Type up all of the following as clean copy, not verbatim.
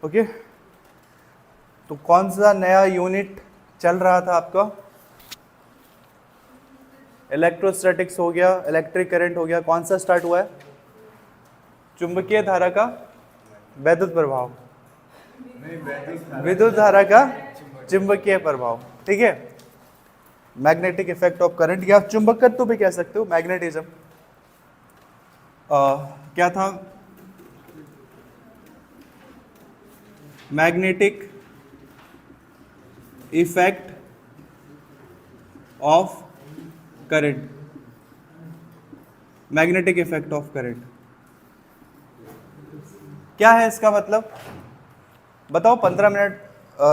Okay, तो कौन सा नया यूनिट चल रहा था आपका? इलेक्ट्रोस्टैटिक्स हो गया, इलेक्ट्रिक करंट हो गया, कौन सा स्टार्ट हुआ है? चुंबकीय धारा का वैद्युत प्रभाव, विद्युत धारा का चुंबकीय प्रभाव, ठीक है। मैग्नेटिक इफेक्ट ऑफ करंट या चुंबकत्व भी कह सकते हो, मैग्नेटिज्म। क्या था? Magnetic effect of current, magnetic effect of current क्या है इसका मतलब? बताओ, 15 मिनट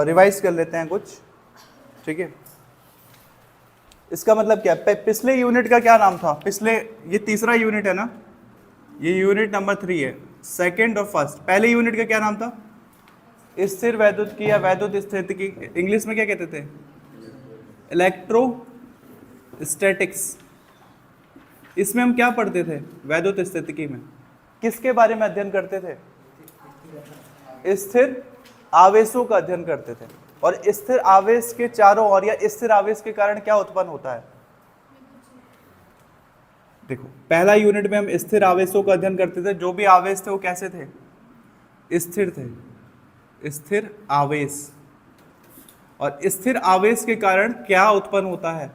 रिवाइज कर लेते हैं कुछ, ठीक है। इसका मतलब क्या है? पिछले यूनिट का क्या नाम था? पिछले, ये तीसरा यूनिट है ना, ये यूनिट नंबर 3 है, सेकंड और फर्स्ट। पहले यूनिट का क्या नाम था? स्थिर वैद्युत की या वैद्युत स्थिति की, इंग्लिश में क्या कहते थे? इलेक्ट्रोस्टैटिक्स। इसमें हम क्या पढ़ते थे? वैद्युत स्थितिकी में किसके बारे में अध्ययन करते थे? स्थिर आवेशों का अध्ययन करते थे। और स्थिर आवेश के चारों ओर या स्थिर आवेश के कारण क्या उत्पन्न होता है? देखो, पहला यूनिट में हम स्थिर आवेशों का अध्ययन करते थे। जो भी आवेश थे वो कैसे थे? स्थिर थे, स्थिर आवेश। और स्थिर आवेश के कारण क्या उत्पन्न होता है?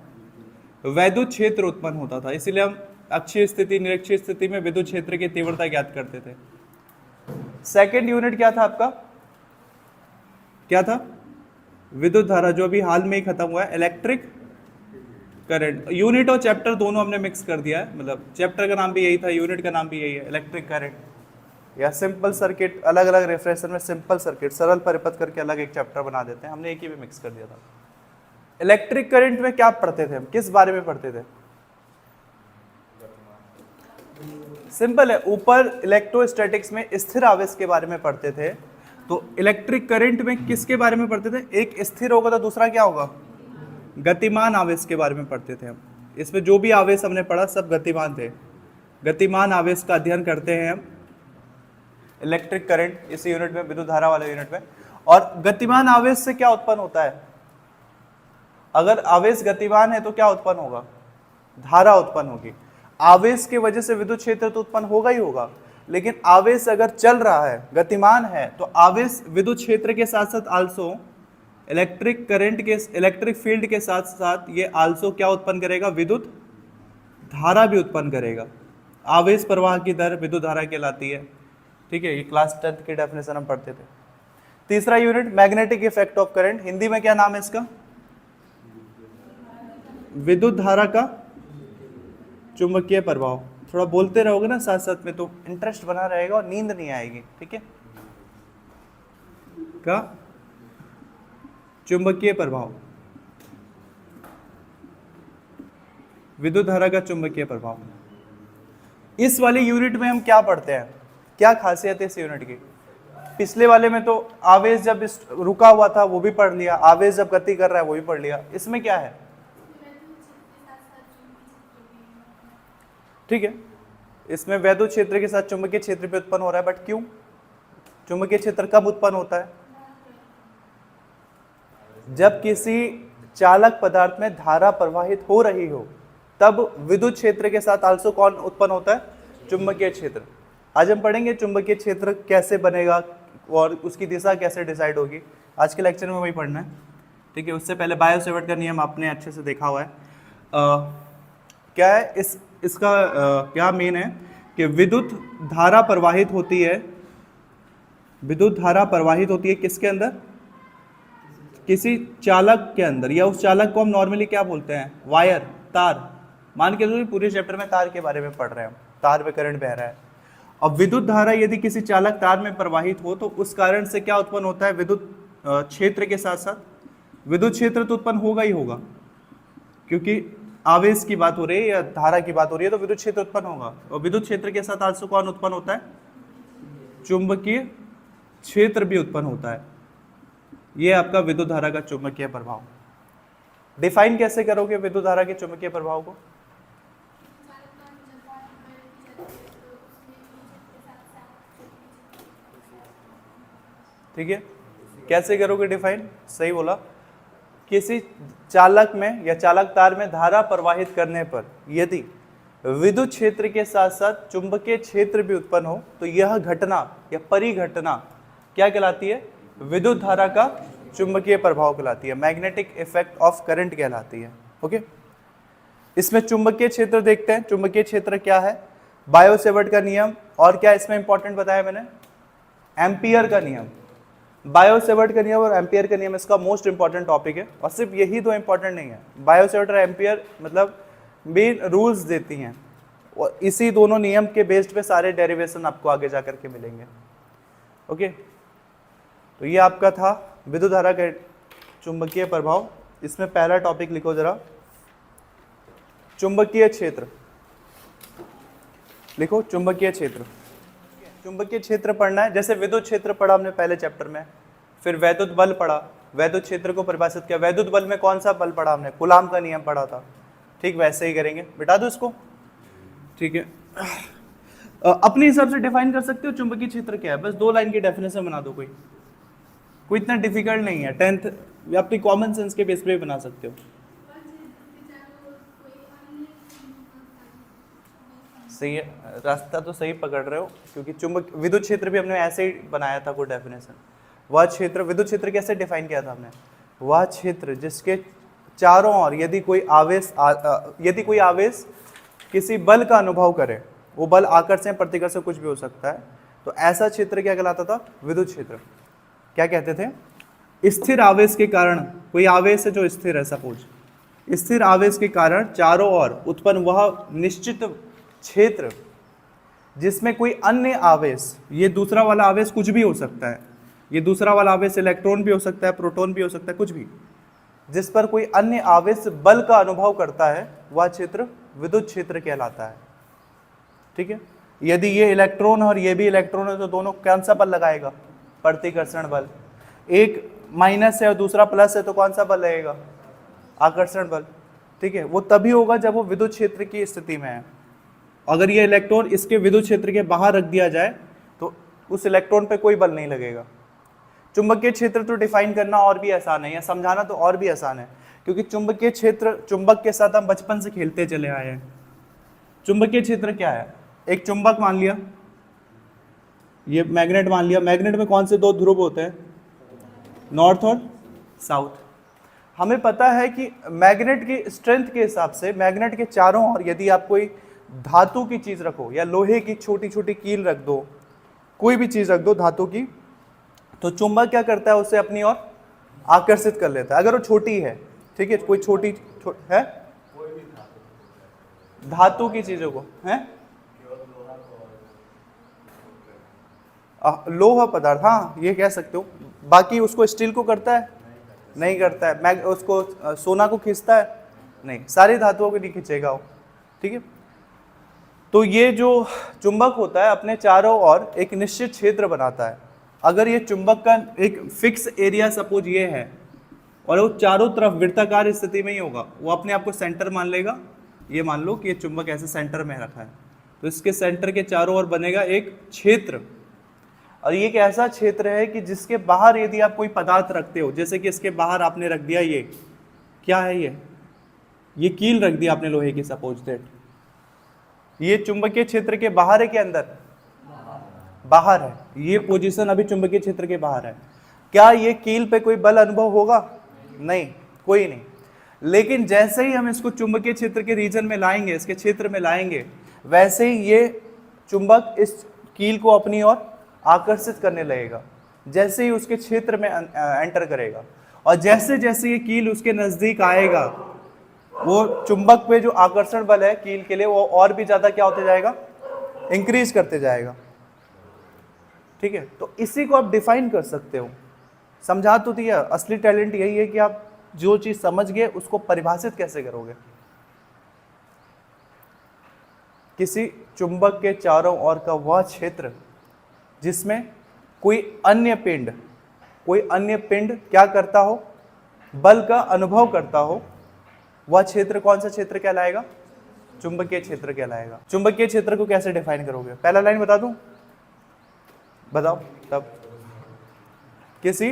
वैद्युत क्षेत्र उत्पन्न होता था। इसीलिए हम अक्षीय स्थिति, निरक्षीय स्थिति में विद्युत क्षेत्र की तीव्रता ज्ञात करते थे। सेकेंड यूनिट क्या था आपका? क्या था? विद्युत धारा, जो अभी हाल में ही खत्म हुआ है, इलेक्ट्रिक करंट। यूनिट और चैप्टर दोनों हमने मिक्स कर दिया है, मतलब चैप्टर का नाम भी यही था, यूनिट का नाम भी यही है, इलेक्ट्रिक करंट। या सिंपल सर्किट, अलग अलग रेफरेंस में सिंपल सर्किट, सरल परिपथ करके अलग एक चैप्टर बना देते हैं, हमने एक ही में मिक्स कर दिया था। इलेक्ट्रिक करंट में क्या पढ़ते थे हम? किस बारे में पढ़ते थे? सिंपल है, ऊपर इलेक्ट्रोस्टैटिक्स में स्थिर आवेश के बारे में पढ़ते थे, तो इलेक्ट्रिक करंट में किसके बारे में पढ़ते थे? एक स्थिर होगा तो दूसरा क्या होगा? गतिमान आवेश के बारे में पढ़ते थे हम। इसमें जो भी आवेश हमने पढ़ा सब गतिमान थे। गतिमान आवेश का अध्ययन करते हैं हम इलेक्ट्रिक करंट, इस यूनिट में, विद्युत धारा वाले यूनिट में। और गतिमान आवेश से क्या उत्पन्न होता है? अगर आवेश गतिमान है तो क्या उत्पन्न होगा? धारा उत्पन्न होगी। आवेश की वजह से विद्युत क्षेत्र तो उत्पन्न होगा ही होगा, लेकिन आवेश अगर चल रहा है, गतिमान है, तो आवेश विद्युत क्षेत्र के साथ साथ आल्सो इलेक्ट्रिक करंट के, इलेक्ट्रिक फील्ड के साथ साथ ये आल्सो क्या उत्पन्न करेगा? विद्युत धारा भी उत्पन्न करेगा। आवेश प्रवाह की दर विद्युत धारा कहलाती है, ठीक है। ये क्लास 10th की डेफिनेशन हम पढ़ते थे। तीसरा unit magnetic effect of current, Hindi में क्या नाम है इसका? विद्युत धारा का चुंबकीय प्रभाव। थोड़ा बोलते रहोगे ना साथ साथ में तो इंटरेस्ट बना रहेगा और नींद नहीं आएगी, ठीक है। का चुंबकीय प्रभाव, विद्युत धारा का चुंबकीय प्रभाव। इस वाले यूनिट में हम क्या पढ़ते हैं? क्या खासियत है इस यूनिट की? पिछले वाले में तो आवेश जब रुका हुआ था वो भी पढ़ लिया, आवेश जब गति कर रहा है वो भी पढ़ लिया। इसमें क्या है? ठीक है, इसमें वैद्युत क्षेत्र के साथ चुंबकीय क्षेत्र भी उत्पन्न हो रहा है, बट क्यों? चुंबकीय क्षेत्र कब उत्पन्न होता है? जब किसी चालक पदार्थ में धारा प्रवाहित हो रही हो, तब विद्युत क्षेत्र के साथ आल्सो कौन उत्पन्न होता है? चुंबकीय क्षेत्र। आज हम पढ़ेंगे चुंबकीय क्षेत्र कैसे बनेगा और उसकी दिशा कैसे डिसाइड होगी। आज के लेक्चर में वही पढ़ना है, ठीक है। उससे पहले बायो सेवर्ट का नियम आपने अच्छे से देखा हुआ है। क्या है इसका क्या मेन है कि विद्युत धारा प्रवाहित होती है, विद्युत धारा प्रवाहित होती है किसके अंदर? किसी चालक के अंदर, या उस चालक को हम नॉर्मली क्या बोलते हैं? वायर, तार। मान के चलिए पूरे चैप्टर में तार के बारे में पढ़ रहे हैं हम, तार में करंट बह रहा है। अब विद्युत धारा यदि किसी चालक तार में प्रवाहित हो तो उस कारण से क्या उत्पन्न होता है? विद्युत क्षेत्र के साथ साथ विद्युत क्षेत्र तो उत्पन्न होगा ही होगा, क्योंकि आवेश की बात हो रही है या धारा की बात हो रही है तो विद्युत क्षेत्र उत्पन्न होगा। और विद्युत क्षेत्र के साथ आल्सो कौन उत्पन्न होता है? चुंबकीय क्षेत्र भी उत्पन्न होता है। ये आपका विद्युत धारा का चुंबकीय प्रभाव। डिफाइन कैसे करोगे विद्युत धारा के चुंबकीय प्रभाव को? ठीक है, कैसे करोगे डिफाइन? सही बोला। किसी चालक में या चालक तार में धारा प्रवाहित करने पर यदि विद्युत क्षेत्र के साथ साथ चुंबकीय क्षेत्र भी उत्पन्न हो तो यह घटना या परिघटना क्या कहलाती है? विद्युत धारा का चुंबकीय प्रभाव कहलाती है, मैग्नेटिक इफेक्ट ऑफ करंट कहलाती है। ओके, इसमें चुंबकीय क्षेत्र देखते हैं। चुंबकीय क्षेत्र क्या है? बायो-सेवर्ट का नियम, और क्या इसमें इंपॉर्टेंट बताया मैंने? एम्पियर का नियम। बायो-सेवर्ट का नियम और एम्पियर का नियम इसका मोस्ट इंपॉर्टेंट टॉपिक है, और सिर्फ यही दो इंपॉर्टेंट नहीं है। बायो-सेवर्ट और एम्पियर मतलब मेन रूल्स देती हैं, और इसी दोनों नियम के बेस्ड पे सारे डेरिवेशन आपको आगे जा करके मिलेंगे। ओके, तो ये आपका था विद्युत धारा का चुंबकीय प्रभाव। इसमें पहला टॉपिक लिखो जरा, चुंबकीय क्षेत्र। लिखो चुंबकीय क्षेत्र। चुंबकीय क्षेत्र पढ़ना है, जैसे विद्युत क्षेत्र पढ़ा हमने पहले चैप्टर में, फिर वैद्युत बल पढ़ा, वैद्युत क्षेत्र को परिभाषित किया। वैद्युत बल में कौन सा बल पढ़ा हमने? कूलाम का नियम पढ़ा था। ठीक वैसे ही करेंगे, बिठा दो इसको। ठीक है, अपने हिसाब से डिफाइन कर सकते हो चुंबकीय क्षेत्र क्या है, बस 2 लाइन की डेफिनेशन बना दो। कोई इतना डिफिकल्ट नहीं है, 10th या अपनी कॉमन सेंस के बेस पे बना सकते हो। सही है, रास्ता तो सही पकड़ रहे हो, क्योंकि चुंबक विद्युत क्षेत्र भी हमने ऐसे ही बनाया था कोई डेफिनेशन। वह क्षेत्र, विद्युत क्षेत्र कैसे डिफाइन किया था हमने? वह क्षेत्र जिसके चारों ओर यदि कोई आवेश किसी बल का अनुभव करे, वो बल आकर्षण प्रतिकर्षण कुछ भी हो सकता है, तो ऐसा क्षेत्र क्या कहलाता था? विद्युत क्षेत्र। क्या कहते थे? स्थिर आवेश के कारण, कोई आवेश है जो स्थिर है, सपोज स्थिर आवेश के कारण चारों ओर उत्पन्न वह निश्चित क्षेत्र जिसमें कोई अन्य आवेश, ये दूसरा वाला आवेश कुछ भी हो सकता है, ये दूसरा वाला आवेश इलेक्ट्रॉन भी हो सकता है, प्रोटॉन भी हो सकता है, कुछ भी, जिस पर कोई अन्य आवेश बल का अनुभव करता है, वह क्षेत्र विद्युत क्षेत्र कहलाता है। ठीक है, यदि ये इलेक्ट्रॉन और ये भी इलेक्ट्रॉन है तो दोनों कौन सा बल लगाएगा? प्रतिकर्षण बल। एक माइनस है और दूसरा प्लस है तो कौन सा बल लगेगा? आकर्षण बल। ठीक है, वो तभी होगा जब वो विद्युत क्षेत्र की स्थिति में है। अगर ये इलेक्ट्रॉन इसके विद्युत क्षेत्र के बाहर रख दिया जाए तो उस इलेक्ट्रॉन पे कोई बल नहीं लगेगा। चुंबकीय क्षेत्र तो डिफाइन करना और भी आसान है, या समझाना तो और भी आसान है, क्योंकि चुंबकीय क्षेत्र, चुंबक के साथ हम बचपन से खेलते चले आए हैं। चुंबकीय क्षेत्र क्या है? एक चुंबक मान लिया, ये मैग्नेट मान लिया, मैग्नेट में कौन से 2 ध्रुव होते हैं? नॉर्थ और साउथ। हमें पता है कि मैग्नेट की स्ट्रेंथ के हिसाब से मैग्नेट के चारों ओर यदि आप कोई धातु की चीज रखो या लोहे की छोटी छोटी कील रख दो, कोई भी चीज रख दो धातु की, तो चुंबक क्या करता है? उसे अपनी ओर आकर्षित कर लेता है, अगर वो छोटी है। ठीक है, कोई छोटी है धातु की चीजों को है, लोहा पदार्थ, हाँ ये कह सकते हो। बाकी उसको स्टील को करता है? नहीं करता है। उसको सोना को खींचता है? नहीं, सारी धातुओं को नहीं खींचेगा वो। ठीक है, तो ये जो चुंबक होता है अपने चारों ओर एक निश्चित क्षेत्र बनाता है। अगर ये चुंबक का एक फिक्स एरिया सपोज ये है और वो चारों तरफ वृत्ताकार स्थिति में ही होगा, वो अपने आप को सेंटर मान लेगा। ये मान लो कि ये चुंबक ऐसे सेंटर में रखा है, तो इसके सेंटर के चारों ओर बनेगा एक क्षेत्र, और ये एक ऐसा क्षेत्र है कि जिसके बाहर यदि आप कोई पदार्थ रखते हो, जैसे कि इसके बाहर आपने रख दिया, ये क्या है? ये कील रख दिया आपने लोहे की, सपोज दैट, ये चुंबकीय क्षेत्र के बाहर है कि अंदर? बाहर है। ये पोजीशन अभी चुंबकीय क्षेत्र के बाहर है। क्या ये कील पे कोई बल अनुभव होगा? नहीं, कोई नहीं। लेकिन जैसे ही हम इसको चुंबकीय क्षेत्र के रीजन में लाएंगे, इसके क्षेत्र में लाएंगे, वैसे ही ये चुंबक इस कील को अपनी ओर आकर्षित करने लगेगा, जैसे ही उसके क्षेत्र में एंटर करेगा। और जैसे जैसे ये कील उसके नजदीक आएगा, वो चुंबक पे जो आकर्षण बल है कील के लिए, वो और भी ज्यादा क्या होते जाएगा? इंक्रीज करते जाएगा। ठीक है, तो इसी को आप डिफाइन कर सकते हो। समझा तो दिया, असली टैलेंट यही है कि आप जो चीज समझ गए उसको परिभाषित कैसे करोगे। किसी चुंबक के चारों ओर का वह क्षेत्र जिसमें कोई अन्य पिंड क्या करता हो? बल का अनुभव करता हो, वह क्षेत्र कौन सा क्षेत्र कहलाएगा? चुंबकीय क्षेत्र कहलाएगा। चुंबकीय क्षेत्र को कैसे डिफाइन करोगे? पहला लाइन बता दूं? बताओ तब। किसी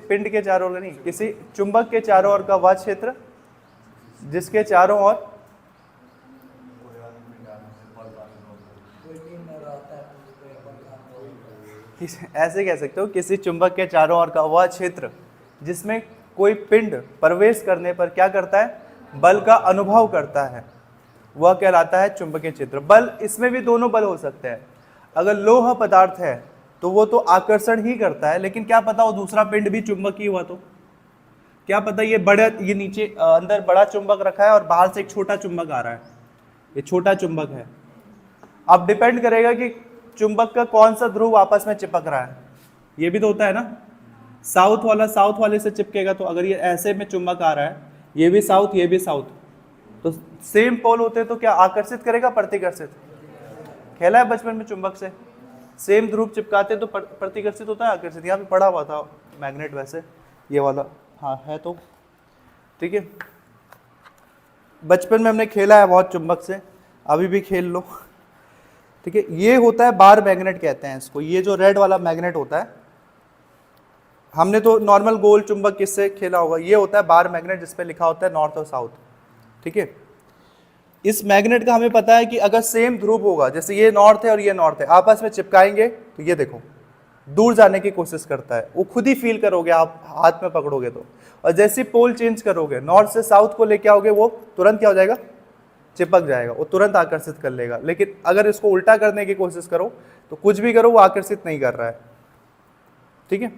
पिंड के चारों ओर नहीं, किसी चुंबक के चारों ओर का वह क्षेत्र जिसके चारों ओर ऐसे कह सकते हो, किसी चुंबक के चारों ओर का वह क्षेत्र जिसमें कोई पिंड प्रवेश करने पर क्या करता है, बल का अनुभव करता है, वह कहलाता है चुंबकीय क्षेत्र। बल, इसमें भी दोनों बल हो सकते हैं। अगर लोह पदार्थ है तो वो तो आकर्षण ही करता है, लेकिन क्या पता वो दूसरा पिंड भी चुंबकीय हुआ तो, क्या पता ये नीचे अंदर बड़ा चुंबक रखा है और बाहर से एक छोटा चुंबक आ रहा है, ये छोटा चुंबक है। अब डिपेंड करेगा कि चुंबक का कौन सा ध्रुव आपस में चिपक रहा है, ये भी तो होता है ना। साउथ वाले से चिपकेगा, तो अगर ये ऐसे में चुंबक आ रहा है, ये भी साउथ ये भी साउथ, तो सेम पोल होते तो क्या आकर्षित करेगा प्रतिकर्षित? खेला है बचपन में चुंबक से, सेम ध्रुव चिपकाते तो प्रतिकर्षित होता है आकर्षित। यहाँ पे पढ़ा हुआ था मैग्नेट, वैसे ये वाला हाँ है तो ठीक है। बचपन में हमने खेला है बहुत चुंबक से, अभी भी खेल लो, ठीक है। ये होता है बार मैग्नेट कहते हैं इसको, ये जो रेड वाला मैग्नेट होता है, हमने तो नॉर्मल गोल चुंबक किससे खेला होगा, ये होता है बार मैग्नेट जिसपे लिखा होता है नॉर्थ और साउथ, ठीक है। इस मैग्नेट का हमें पता है कि अगर सेम ध्रुव होगा, जैसे ये नॉर्थ है और ये नॉर्थ है, आपस में चिपकाएंगे तो ये देखो दूर जाने की कोशिश करता है, वो खुद ही फील करोगे आप हाथ में पकड़ोगे तो। और जैसे पोल चेंज करोगे, नॉर्थ से साउथ को लेके आओगे, वो तुरंत क्या हो जाएगा, चिपक जाएगा, वो तुरंत आकर्षित कर लेगा। लेकिन अगर इसको उल्टा करने की कोशिश करो तो कुछ भी करो वो आकर्षित नहीं कर रहा है, ठीक है।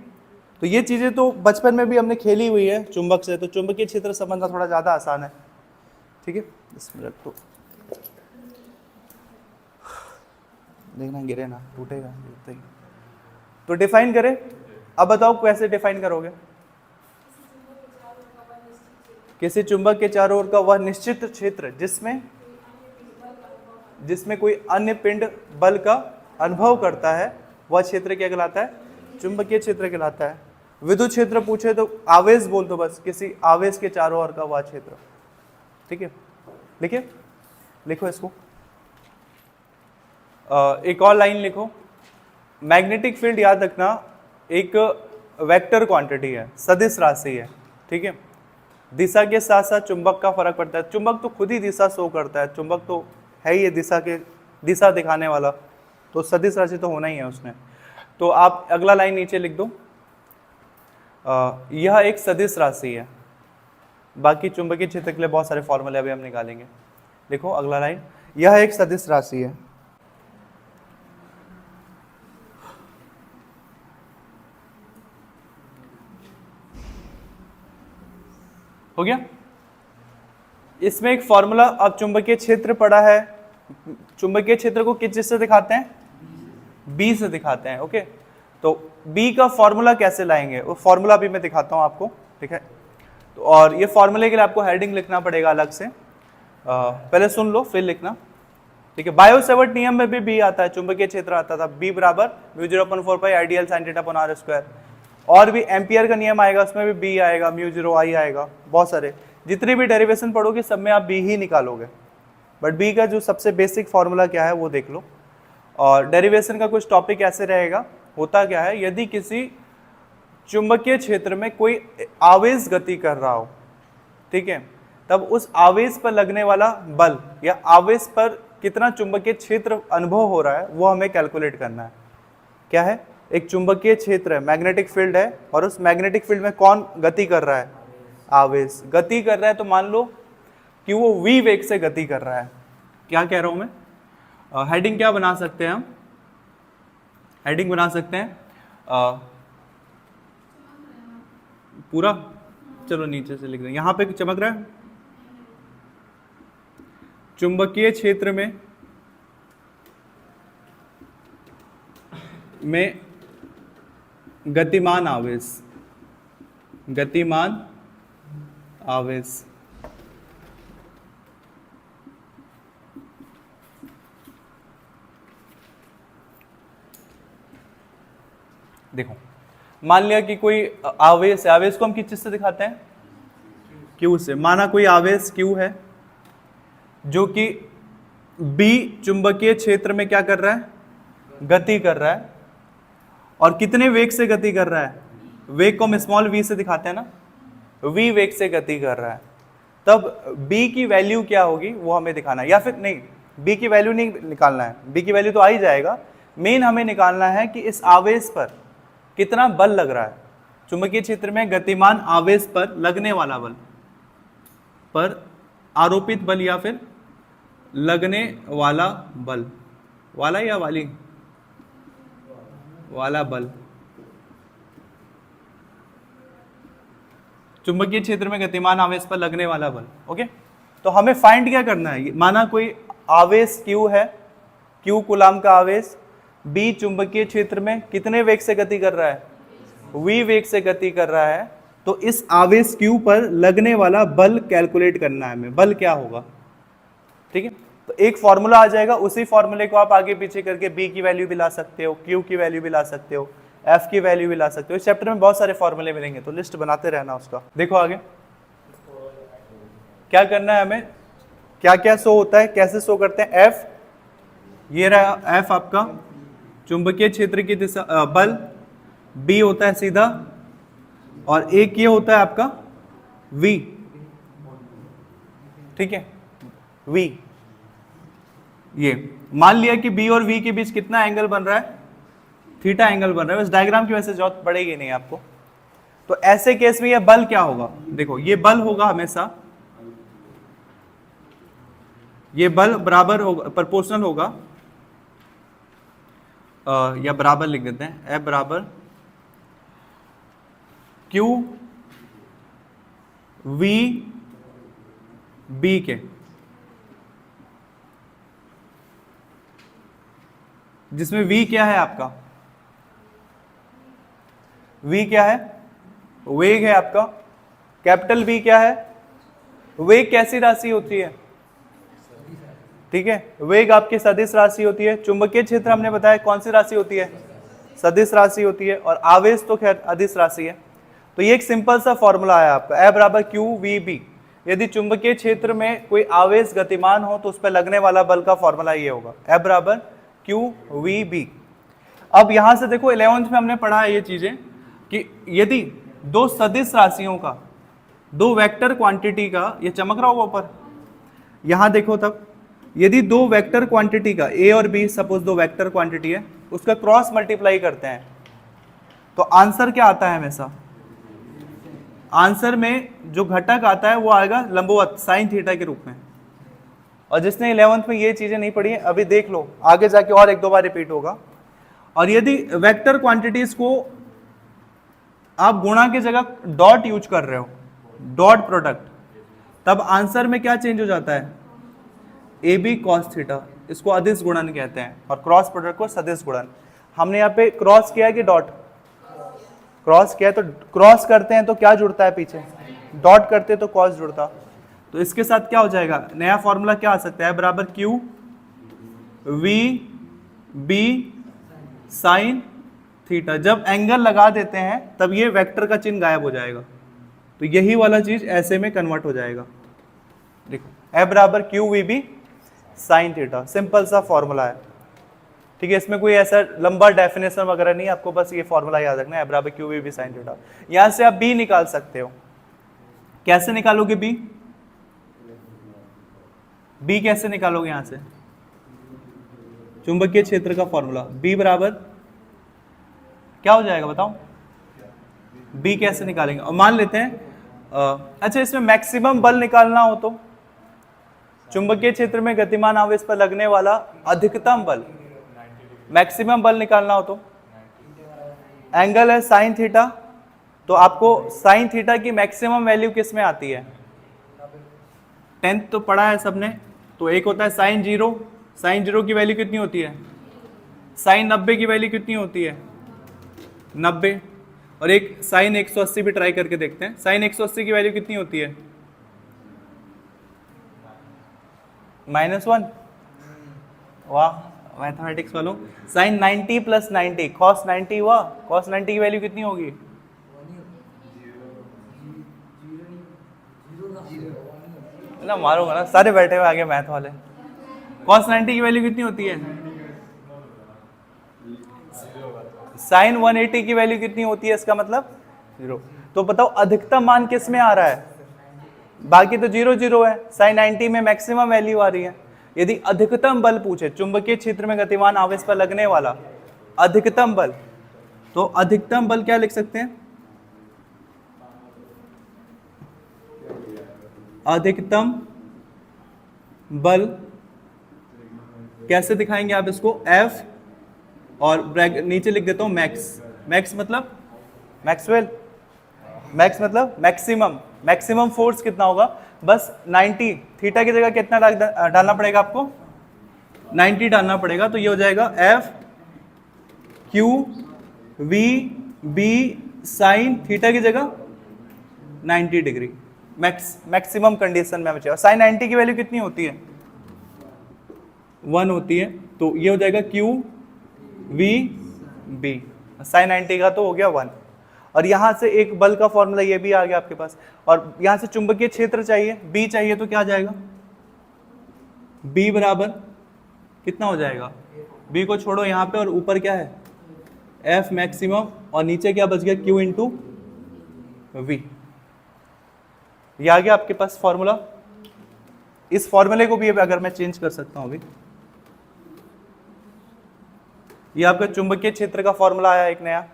तो ये चीजें तो बचपन में भी हमने खेली हुई है चुंबक से, तो चुंबकीय क्षेत्र समझना थोड़ा ज्यादा आसान है, ठीक है। इसमें रख दो, देखना गिरे ना, टूटेगा तो डिफाइन करें। अब बताओ कैसे डिफाइन करोगे। किसी चुंबक के चारों ओर का वह निश्चित क्षेत्र जिसमें कोई अन्य पिंड बल का अनुभव करता है, वह क्षेत्र क्या कहलाता है, चुंबकीय क्षेत्र कहलाता है। विद्युत क्षेत्र पूछे तो आवेश बोल दो बस, किसी आवेश के चारों ओर का वह क्षेत्र, ठीक है। लिखिए, लिखो इसको, एक और लाइन लिखो। मैग्नेटिक फील्ड याद रखना एक वेक्टर क्वांटिटी है, सदिश राशि है, ठीक है। दिशा के साथ साथ चुंबक का फर्क पड़ता है, चुंबक तो खुद ही दिशा शो करता है, चुंबक तो है ही दिशा दिखाने वाला, तो सदिश राशि तो होना ही है उसमें। तो आप अगला लाइन नीचे लिख दो, यह एक सदिश राशि है। बाकी चुंबकीय क्षेत्र के लिए बहुत सारे फॉर्मूले अभी हम निकालेंगे। देखो अगला लाइन, यह एक सदिश राशि है। हो गया। इसमें एक फॉर्मूला, अब चुंबकीय क्षेत्र पड़ा है, चुंबकीय क्षेत्र को किस चीज से दिखाते हैं, बी से दिखाते हैं, ओके। तो बी का फॉर्मूला कैसे लाएंगे, वो फॉर्मूला भी मैं दिखाता हूं आपको, ठीक है। तो और ये फॉर्मूले के लिए आपको हेडिंग लिखना पड़ेगा अलग से, पहले सुन लो फिर लिखना, ठीक है। बायो-सेवर्ट नियम में भी बी आता है, चुंबकीय क्षेत्र आता था, बी बराबर mu 0/4 pi I dl sine theta upon r square. और भी एम्पियर का नियम आएगा, उसमें भी बी आएगा, म्यू 0 आई आएगा, बहुत सारे जितनी भी डेरिवेशन पढ़ोगे सब में आप बी ही निकालोगे। बट बी का जो सबसे बेसिक फॉर्मूला क्या है वो देख लो। और डेरिवेशन का कुछ टॉपिक ऐसे रहेगा, होता क्या है, यदि किसी चुंबकीय क्षेत्र में कोई आवेश गति कर रहा हो, ठीक है, तब उस आवेश पर लगने वाला बल या आवेश पर कितना चुंबकीय क्षेत्र अनुभव हो रहा है वो हमें कैलकुलेट करना है। क्या है, एक चुंबकीय क्षेत्र है, मैग्नेटिक फील्ड है, और उस मैग्नेटिक फील्ड में कौन गति कर रहा है, आवेश गति कर रहा है। तो मान लो कि वो v वेग से गति कर रहा है। क्या कह रहा हूं मैं, हेडिंग क्या बना सकते हैं हम, हेडिंग बना सकते हैं पूरा, चलो नीचे से लिख दें, यहां पे चमक रहा है, चुंबकीय क्षेत्र में गतिमान आवेश, गतिमान आवेश, देखो मान लिया कि कोई आवेश है, आवेश को हम किस चीज से दिखाते हैं, Q से। माना कोई आवेश Q है जो कि B चुंबकीय क्षेत्र में क्या कर रहा है, गति कर रहा है, और कितने वेग से गति कर रहा है, वेग को हम स्मॉल v से दिखाते हैं ना, v वेग से गति कर रहा है, तब b की वैल्यू क्या होगी वो हमें दिखाना है। या फिर नहीं, b की वैल्यू नहीं निकालना है, b की वैल्यू तो आ ही जाएगा, मेन हमें निकालना है कि इस आवेश पर कितना बल लग रहा है। चुंबकीय क्षेत्र में गतिमान आवेश पर लगने वाला बल, पर आरोपित बल या फिर लगने वाला बल, वाला या वाली, वाला बल। चुंबकीय क्षेत्र में गतिमान आवेश पर लगने वाला बल। ओके, तो हमें फाइंड क्या करना है, माना कोई आवेश Q है, Q कूलाम का आवेश, B चुंबकीय क्षेत्र में कितने वेग से गति कर रहा है, v वेग से गति कर रहा है, तो इस आवेश Q पर लगने वाला बल कैलकुलेट करना है हमें, बल क्या होगा। ठीक है, तो एक फॉर्मूला आ जाएगा, उसी फॉर्मूले को आप आगे पीछे करके B की वैल्यू भी ला सकते हो, Q की वैल्यू भी ला सकते हो, F की वैल्यू भी ला सकते हो। इस चैप्टर में बहुत सारे फॉर्मूले मिलेंगे, तो लिस्ट बनाते रहना उसका। देखो आगे क्या करना है हमें, क्या क्या शो होता है, कैसे शो करते हैं। F, ये रहा F आपका चुंबकीय क्षेत्र की दिशा बल, B होता है सीधा, और एक ये होता है आपका V। ठीक है, V, ये मान लिया कि B और V के बीच कितना एंगल बन रहा है, थीटा एंगल बन रहा है। बस डायग्राम की वजह से जरूरत पड़ेगी नहीं आपको। तो ऐसे केस में ये बल क्या होगा, देखो ये बल होगा हमेशा, ये बल बराबर होगा, प्रोपोर्शनल होगा, या बराबर लिख देते हैं, F बराबर Q V B के, जिसमें V क्या है आपका, V क्या है, वेग है आपका, कैपिटल V क्या है, वेग कैसी राशि होती है, ठीक है, वेग आपकी सदिश राशि होती है। चुंबकीय क्षेत्र हमने बताया कौन सी राशि होती है, सदिश राशि होती है, और आवेश तो खैर अदिश राशि है। तो ये एक सिंपल सा फॉर्मूला है आपका, F बराबर Q V B। यदि चुंबकीय क्षेत्र में कोई आवेश गतिमान हो तो उस पर लगने वाला बल का फॉर्मूला ये होगा, F बराबर Q V B। अब यहां से देखो 11th में हमने पढ़ा है ये चीजें कि यदि दो सदिश राशियों का, दो वेक्टर क्वांटिटी का, ये चमक रहा होगा ऊपर, यहां देखो, तब यदि दो वेक्टर क्वांटिटी का A और B, सपोज दो वेक्टर क्वांटिटी है, उसका क्रॉस मल्टीप्लाई करते हैं तो आंसर क्या आता है, हमेशा आंसर में जो घटक आता है वो आएगा लंबवत साइन थीटा के रूप में। और जिसने 11th में ये चीजें नहीं पढ़ी है अभी देख लो, आगे जाके और एक दो बार रिपीट होगा। और यदि वेक्टर क्वांटिटीज को आप गुणा की जगह डॉट यूज कर रहे हो, डॉट प्रोडक्ट, तब आंसर में क्या चेंज हो जाता है, ए बी कॉस थीटा, इसको अदिश गुणन कहते हैं, और क्रॉस प्रोडक्ट को सदिश गुणन। हमने यहाँ पे क्रॉस किया है कि डॉट, क्रॉस किया है, तो क्रॉस करते हैं तो क्या जुड़ता है पीछे, डॉट करते तो कॉस जुड़ता। तो इसके साथ क्या हो जाएगा, नया फॉर्मूला क्या आ सकता है, बराबर Q V B sine theta. जब एंगल लगा देते हैं तब ये वेक्टर का चिन्ह गायब हो जाएगा, तो यही वाला चीज ऐसे में कन्वर्ट हो जाएगा। देखो F बराबर Q V B sine theta, simple सा फॉर्मूला है। ठीक है, इसमें कोई ऐसा लंबा डेफिनेशन वगैरह नहीं, आपको बस ये फॉर्मूला याद रखना है, F बराबर Q V B sine theta. यहां से आप B निकाल सकते हो, कैसे निकालोगे B, B कैसे निकालोगे, यहां से चुंबकीय क्षेत्र का फॉर्मूला B बराबर क्या हो जाएगा बताओ, B कैसे निकालेंगे। और मान लेते हैं अच्छा इसमें मैक्सिमम बल निकालना हो तो, चुंबकीय क्षेत्र में गतिमान आवेश पर लगने वाला अधिकतम बल, मैक्सिमम बल निकालना हो तो एंगल है साइन थीटा, तो आपको साइन थीटा की मैक्सिमम वैल्यू किस में आती है, 10th तो पढ़ा है सबने। तो एक होता है साइन जीरो, साइन जीरो की वैल्यू कितनी होती है, साइन 90 की वैल्यू कितनी होती है 90, और एक साइन 180 भी ट्राई करके देखते हैं, साइन 180 की वैल्यू कितनी होती है -1। वाह मैथमेटिक्स वालों, साइन 90 प्लस 90 कॉस 90 हुआ, कॉस 90 की वैल्यू कितनी होगी, ना मारूंगा ना, सारे बैठे हुए आगे मैथ वाले। कॉस 90 की वैल्यू कितनी होती है साइन 180 की वैल्यू कितनी होती है, इसका मतलब 0। तो बताओ अधिकतम मान किस में आ रहा है, बाकी तो 0 0 है, साइन 90 में मैक्सिमम वैल्यू आ रही है। यदि अधिकतम बल पूछे, चुंबकीय क्षेत्र में गतिमान आवेश पर लगने वाला अधिकतम बल, तो अधिकतम बल क्या लिख सकते हैं, अधिकतम बल कैसे दिखाएंगे आप इसको, F और ब्रैकेट नीचे लिख देता हूं मैक्स। मैक्स मतलब मैक्सवेल, मैक्स मतलब मैक्सिमम। मैक्सिमम फोर्स कितना होगा, बस 90, थीटा की जगह कितना डालना पड़ेगा आपको, 90 डालना पड़ेगा। तो ये हो जाएगा F Q V B sine theta की जगह 90 डिग्री, मैक्सिमम कंडीशन में बचेगा। साइन 90 की वैल्यू कितनी होती है, 1 होती है, तो ये हो जाएगा Q V B, साइन 90 का तो हो गया 1। और यहां से एक बल का फॉर्मूला ये भी आ गया आपके पास, और यहां से चुंबकीय क्षेत्र चाहिए, B चाहिए, तो क्या आ जाएगा, B बराबर कितना हो जाएगा, B को छोड़ो यहां पे, और ऊपर क्या है F मैक्सिमम, और नीचे क्या बच गया Q इंटू V। ये आ गया आपके पास फॉर्मूला। इस फॉर्मूले को भी अगर मैं चेंज कर सकता हूं अभी, ये आपका चुंबकीय क्षेत्र का फॉर्मूला आया एक नया।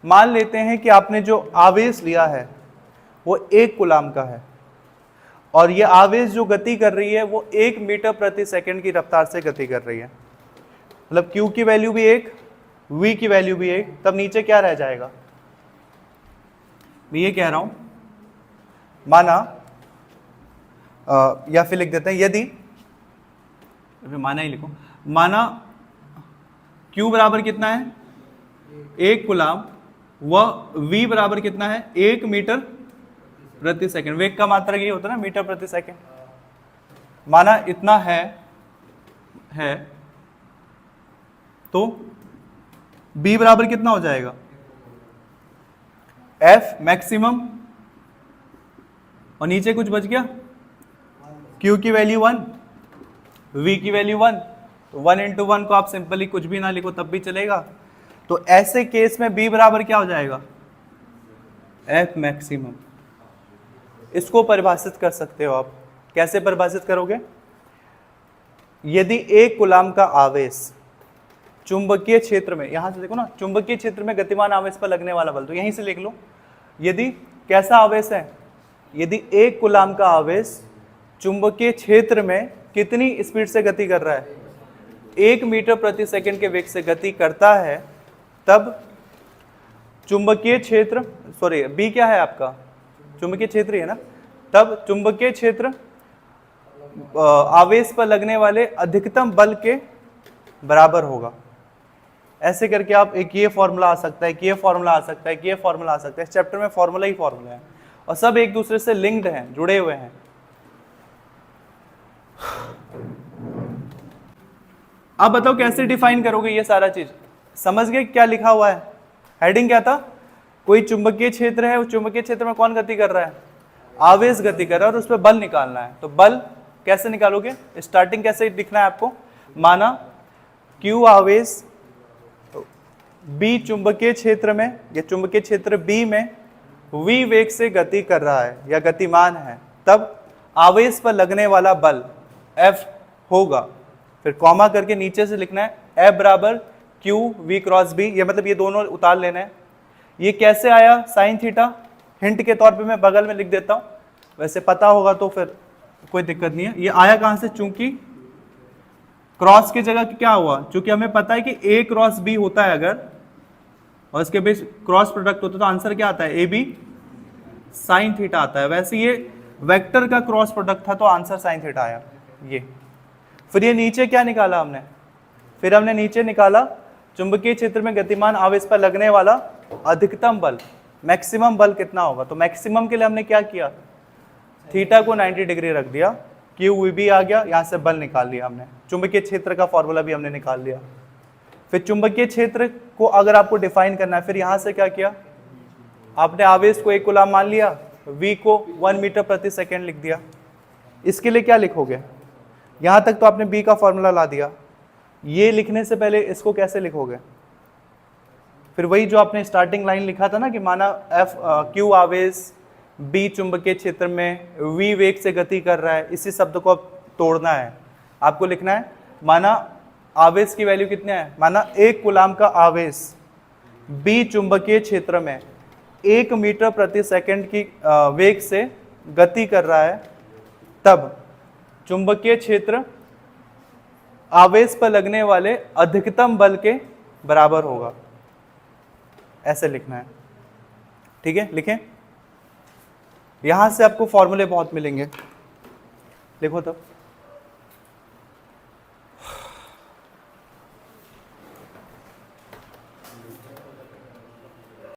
मान लेते हैं कि आपने जो आवेश लिया है वो 1 कूलाम का है, और ये आवेश जो गति कर रही है वो 1 मीटर प्रति सेकंड की रफ्तार से गति कर रही है, मतलब Q की वैल्यू भी 1, V की वैल्यू भी 1, तब नीचे क्या रह जाएगा, मैं ये कह रहा हूं, माना या फिर लिख देते हैं, यदि माना ही लिखो, माना Q बराबर कितना है 1 कूलाम, व V बराबर कितना है 1 मीटर प्रति सेकंड। वेग का मात्रक ये होता है ना, मीटर प्रति सेकंड। माना इतना है तो B बराबर कितना हो जाएगा, F मैक्सिमम, और नीचे कुछ बच गया, Q की वैल्यू 1, V की वैल्यू 1, तो 1 इंटू 1 को आप सिंपली कुछ भी ना लिखो तब भी चलेगा। तो ऐसे केस में B बराबर क्या हो जाएगा, F मैक्सिमम। इसको परिभाषित कर सकते हो आप, कैसे परिभाषित करोगे, यदि 1 कूलाम का आवेश चुंबकीय क्षेत्र में, यहां से देखो ना, चुंबकीय क्षेत्र में गतिमान आवेश पर लगने वाला बल, तो यहीं से लिख लो, यदि कैसा आवेश है, यदि 1 कूलाम का आवेश चुंबकीय क्षेत्र में कितनी स्पीड से गति कर रहा है, 1 मीटर प्रति सेकंड के वेग से गति करता है, तब चुंबकीय क्षेत्र, सॉरी B क्या है आपका, चुंबकीय क्षेत्र ही है ना, तब चुंबकीय क्षेत्र आवेश पर लगने वाले अधिकतम बल के बराबर होगा। ऐसे करके आप एक ये फॉर्मूला आ सकता है, एक ये फॉर्मूला आ सकता है, एक ये फॉर्मूला आ सकता है। इस चैप्टर में फॉर्मूला ही फॉर्मूला है, और सब एक दूसरे से लिंक्ड हैं, जुड़े हुए हैं। अब बताओ कैसे डिफाइन करोगे ये सारा चीज, समझ गए क्या लिखा हुआ है, हेडिंग क्या था, कोई चुंबकीय क्षेत्र है, उस चुंबकीय क्षेत्र में कौन गति कर रहा है, आवेश गति कर रहा है, और उस पर बल निकालना है। तो बल कैसे निकालोगे, स्टार्टिंग कैसे दिखना है आपको, माना Q आवेश B चुंबकीय क्षेत्र में, या चुंबकीय क्षेत्र B में V वेग से गति कर रहा है या गतिमान है, तब आवेश पर लगने वाला बल F होगा। फिर कॉमा करके नीचे से लिखना है F बराबर Q V क्रॉस B, ये मतलब ये दोनों उतार लेना है। ये कैसे आया साइन थीटा, हिंट के तौर पे मैं बगल में लिख देता हूं, वैसे पता होगा तो फिर कोई दिक्कत नहीं है। ये आया कहां से, चूंकि क्रॉस की जगह क्या हुआ, चूंकि हमें पता है कि A क्रॉस B होता है अगर, और इसके बीच क्रॉस प्रोडक्ट होता है, तो आंसर क्या आता है, AB साइन थीटा आता है। वैसे ये वेक्टर का क्रॉस प्रोडक्ट था तो आंसर साइन थीटा आया ये। फिर ये नीचे क्या निकाला हमने, फिर हमने नीचे निकाला चुंबकीय क्षेत्र में गतिमान आवेश पर लगने वाला अधिकतम बल, मैक्सिमम बल कितना होगा। तो मैक्सिमम के लिए हमने क्या किया, थीटा को 90 डिग्री रख दिया, QVB आ गया, यहां से बल निकाल लिया हमने, चुंबकीय क्षेत्र का फॉर्मूला भी हमने निकाल लिया। फिर चुंबकीय क्षेत्र को अगर आपको डिफाइन करना है, फिर यहां से क्या किया, आपने आवेश को 1 कूलाम मान लिया, V को 1 मीटर प्रति सेकेंड लिख दिया। इसके लिए क्या लिखोगे, यहां तक तो आपने B का फॉर्मूला ला दिया, ये लिखने से पहले इसको कैसे लिखोगे, फिर वही जो आपने स्टार्टिंग लाइन लिखा था ना कि माना Q आवेश B चुंबकीय क्षेत्र में V वेग से गति कर रहा है, इसी शब्द को अब तोड़ना है। आपको लिखना है माना आवेश की वैल्यू कितने है, माना 1 कूलाम का आवेश B चुंबकीय क्षेत्र में 1 मीटर प्रति सेकंड की वेग से गति कर रहा है, तब चुंबकीय क्षेत्र आवेश पर लगने वाले अधिकतम बल के बराबर होगा। ऐसे लिखना है, ठीक है। लिखें, यहां से आपको फॉर्मूले बहुत मिलेंगे, लिखो तो।